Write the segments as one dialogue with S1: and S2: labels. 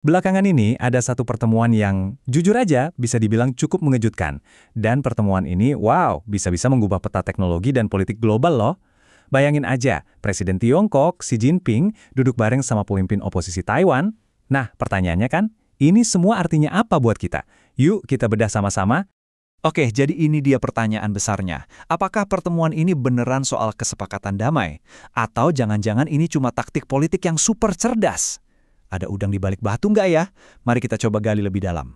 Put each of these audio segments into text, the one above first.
S1: Belakangan ini ada satu pertemuan yang jujur aja bisa dibilang cukup mengejutkan. Dan pertemuan ini, wow, bisa-bisa mengubah peta teknologi dan politik global loh. Bayangin aja, Presiden Tiongkok, Xi Jinping, duduk bareng sama pemimpin oposisi Taiwan. Nah, pertanyaannya kan, ini semua artinya apa buat kita? Yuk kita bedah sama-sama.
S2: Oke, jadi ini dia pertanyaan besarnya. Apakah pertemuan ini beneran soal kesepakatan damai? Atau jangan-jangan ini cuma taktik politik yang super cerdas? Ada udang di balik batu nggak ya? Mari kita coba gali lebih dalam.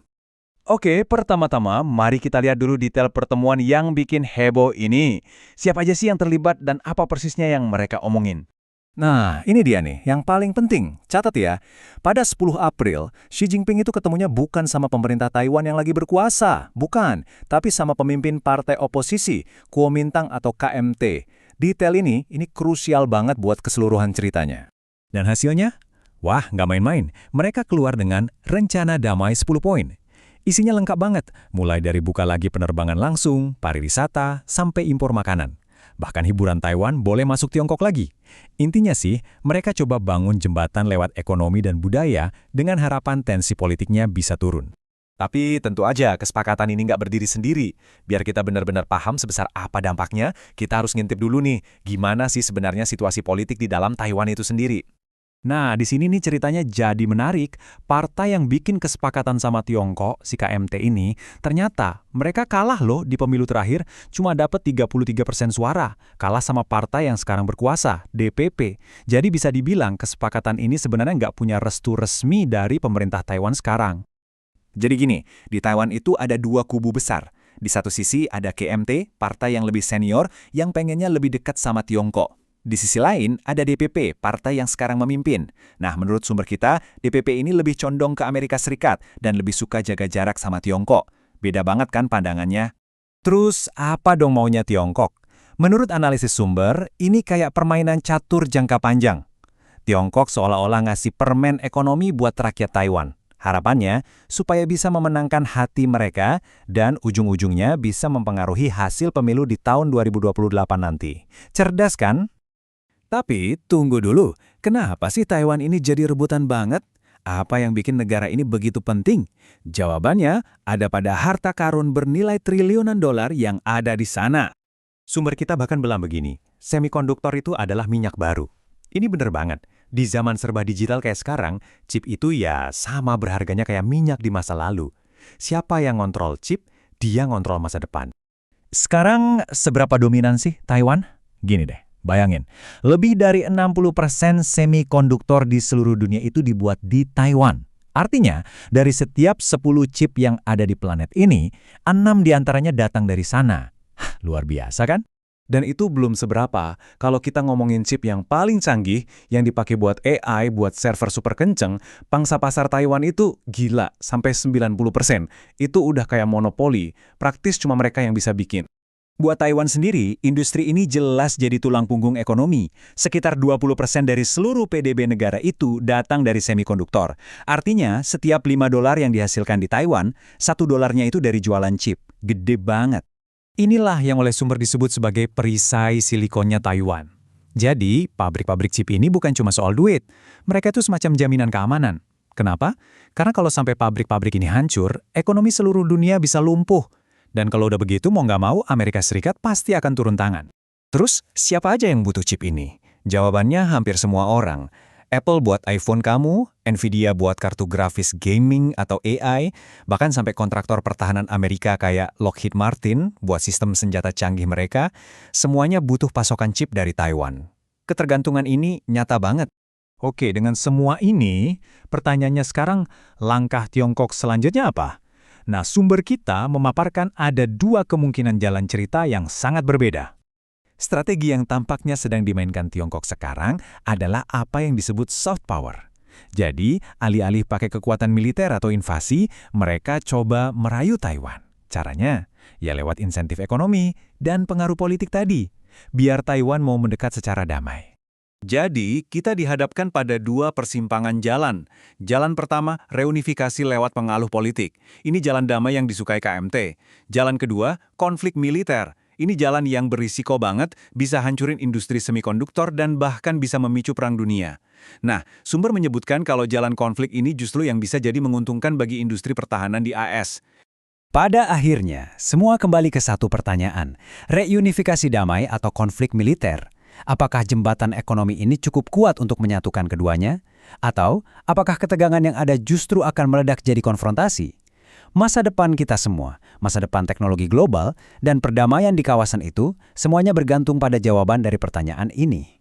S3: Oke, pertama-tama mari kita lihat dulu detail pertemuan yang bikin heboh ini. Siapa aja sih yang terlibat dan apa persisnya yang mereka omongin?
S1: Nah, ini dia nih, yang paling penting. Catat ya, pada 10 April, Xi Jinping itu ketemunya bukan sama pemerintah Taiwan yang lagi berkuasa. Bukan, tapi sama pemimpin partai oposisi, Kuomintang atau KMT. Detail ini krusial banget buat keseluruhan ceritanya. Dan hasilnya? Wah, nggak main-main. Mereka keluar dengan rencana damai 10 poin. Isinya lengkap banget, mulai dari buka lagi penerbangan langsung, pariwisata, sampai impor makanan. Bahkan hiburan Taiwan boleh masuk Tiongkok lagi. Intinya sih, mereka coba bangun jembatan lewat ekonomi dan budaya dengan harapan tensi politiknya bisa turun.
S2: Tapi tentu aja kesepakatan ini nggak berdiri sendiri. Biar kita benar-benar paham sebesar apa dampaknya, kita harus ngintip dulu nih, gimana sih sebenarnya situasi politik di dalam Taiwan itu sendiri.
S3: Nah, di sini nih ceritanya jadi menarik. Partai yang bikin kesepakatan sama Tiongkok, si KMT ini, ternyata mereka kalah loh di pemilu terakhir, cuma dapat 33% suara. Kalah sama partai yang sekarang berkuasa, DPP. Jadi bisa dibilang kesepakatan ini sebenarnya nggak punya restu resmi dari pemerintah Taiwan sekarang.
S2: Jadi gini, di Taiwan itu ada dua kubu besar. Di satu sisi ada KMT, partai yang lebih senior, yang pengennya lebih dekat sama Tiongkok. Di sisi lain, ada DPP, partai yang sekarang memimpin. Nah, menurut sumber kita, DPP ini lebih condong ke Amerika Serikat dan lebih suka jaga jarak sama Tiongkok. Beda banget kan pandangannya?
S1: Terus, apa dong maunya Tiongkok? Menurut analisis sumber, ini kayak permainan catur jangka panjang. Tiongkok seolah-olah ngasih permen ekonomi buat rakyat Taiwan. Harapannya, supaya bisa memenangkan hati mereka dan ujung-ujungnya bisa mempengaruhi hasil pemilu di tahun 2028 nanti. Cerdas kan? Tapi tunggu dulu, kenapa sih Taiwan ini jadi rebutan banget? Apa yang bikin negara ini begitu penting? Jawabannya ada pada harta karun bernilai triliunan dolar yang ada di sana. Sumber kita bahkan bilang begini, semikonduktor itu adalah minyak baru. Ini bener banget, di zaman serba digital kayak sekarang, chip itu ya sama berharganya kayak minyak di masa lalu. Siapa yang ngontrol chip, dia ngontrol masa depan. Sekarang seberapa dominan sih Taiwan? Gini deh. Bayangin, lebih dari 60% semikonduktor di seluruh dunia itu dibuat di Taiwan. Artinya, dari setiap 10 chip yang ada di planet ini, 6 diantaranya datang dari sana. Luar biasa kan? Dan itu belum seberapa, kalau kita ngomongin chip yang paling canggih, yang dipakai buat AI, buat server super kenceng, pangsa pasar Taiwan itu gila, sampai 90%. Itu udah kayak monopoli, praktis cuma mereka yang bisa bikin. Buat Taiwan sendiri, industri ini jelas jadi tulang punggung ekonomi. Sekitar 20% dari seluruh PDB negara itu datang dari semikonduktor. Artinya, setiap $5 yang dihasilkan di Taiwan, $1 itu dari jualan chip. Gede banget. Inilah yang oleh sumber disebut sebagai perisai silikonnya Taiwan. Jadi, pabrik-pabrik chip ini bukan cuma soal duit. Mereka itu semacam jaminan keamanan. Kenapa? Karena kalau sampai pabrik-pabrik ini hancur, ekonomi seluruh dunia bisa lumpuh. Dan kalau udah begitu, mau nggak mau, Amerika Serikat pasti akan turun tangan. Terus, siapa aja yang butuh chip ini? Jawabannya hampir semua orang. Apple buat iPhone kamu, Nvidia buat kartu grafis gaming atau AI, bahkan sampai kontraktor pertahanan Amerika kayak Lockheed Martin buat sistem senjata canggih mereka, semuanya butuh pasokan chip dari Taiwan. Ketergantungan ini nyata banget. Oke, dengan semua ini, pertanyaannya sekarang, langkah Tiongkok selanjutnya apa? Nah, sumber kita memaparkan ada dua kemungkinan jalan cerita yang sangat berbeda. Strategi yang tampaknya sedang dimainkan Tiongkok sekarang adalah apa yang disebut soft power. Jadi, alih-alih pakai kekuatan militer atau invasi, mereka coba merayu Taiwan. Caranya, ya lewat insentif ekonomi dan pengaruh politik tadi, biar Taiwan mau mendekat secara damai. Jadi, kita dihadapkan pada dua persimpangan jalan. Jalan pertama, reunifikasi lewat pengaruh politik. Ini jalan damai yang disukai KMT. Jalan kedua, konflik militer.
S4: Ini jalan yang berisiko banget, bisa hancurin industri semikonduktor dan bahkan bisa memicu perang dunia. Nah, sumber menyebutkan kalau jalan konflik ini justru yang bisa jadi menguntungkan bagi industri pertahanan di AS.
S3: Pada akhirnya, semua kembali ke satu pertanyaan. Reunifikasi damai atau konflik militer? Apakah jembatan ekonomi ini cukup kuat untuk menyatukan keduanya? Atau apakah ketegangan yang ada justru akan meledak jadi konfrontasi? Masa depan kita semua, masa depan teknologi global, dan perdamaian di kawasan itu, semuanya bergantung pada jawaban dari pertanyaan ini.